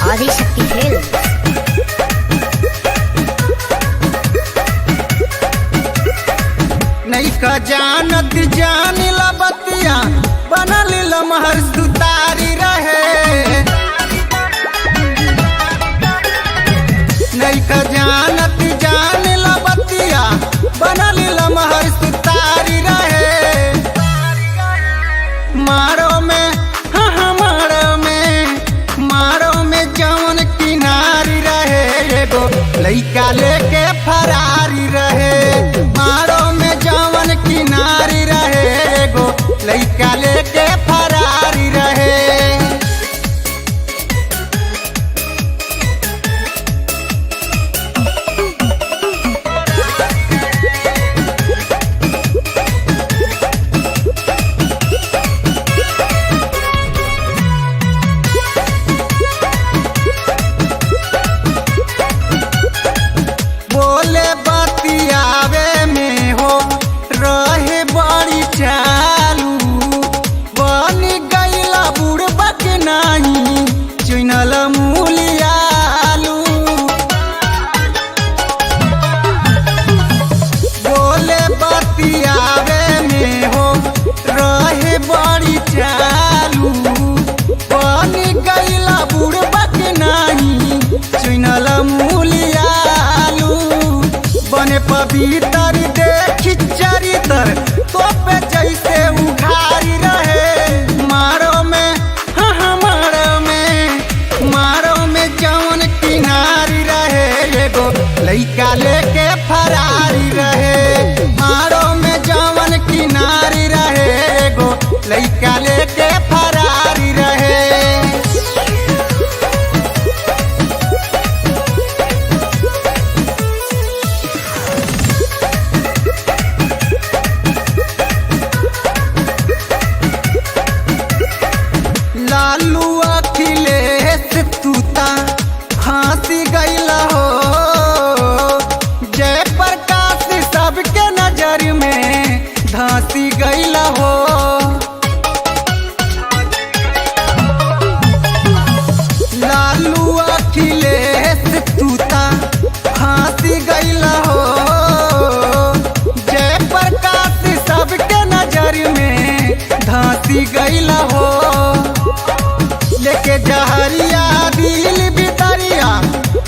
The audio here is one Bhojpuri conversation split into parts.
आदिशक्ति खेल। नहीं का जानत जान ला बतिया बनल लमहर सुतारी रहे। नहीं का जानत जान ला बतिया बनल लमहर सुतारी रहे। मारो में हाँ मारो में जवन किनारी रहे। एगो लइका लेके फरारी रहे। मारो में जवन किनारी रहे। एगो लइका लेके फरारी रहे। बोले बतियावे में हो रहे बड़ी चालू। बनी गईला बुड़बक नहीं चुनल मूलियालू। बोले बतियावे में हो रहे बड़ी चालू। बनी गईला बुड़बक नहीं चुनल मूलियालू। बने पवित्र देखी चरितर तो पे जैसे उघारी रहे। मारो में हाँ मारो में जवन किनारी रहे। एगो लइका लेके फरारी रहे। मारो में जवन किनारी रहे। एगो लइका लेके फरारी रहे। लालू अखिलेश तूता फांसी गईला हो। जय प्रकाश सबके नजर में धांसी गईला हो। लालू अखिलेश तूता फांसी गईला हो। जय प्रकाश सबके नजर में धांसी गईला हो। लेके जहरिया दिल बितरिया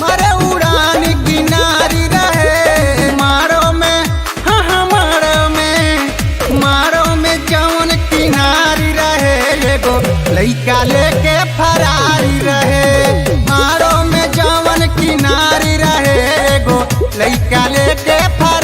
मारे उड़ान किनारी रहे। मारो में हाँ मारो में जवन किनारी रहे। एगो लइका लेके फरारी रहे। मारो में जवन किनारी रहे। एगो लइका लेके फरारी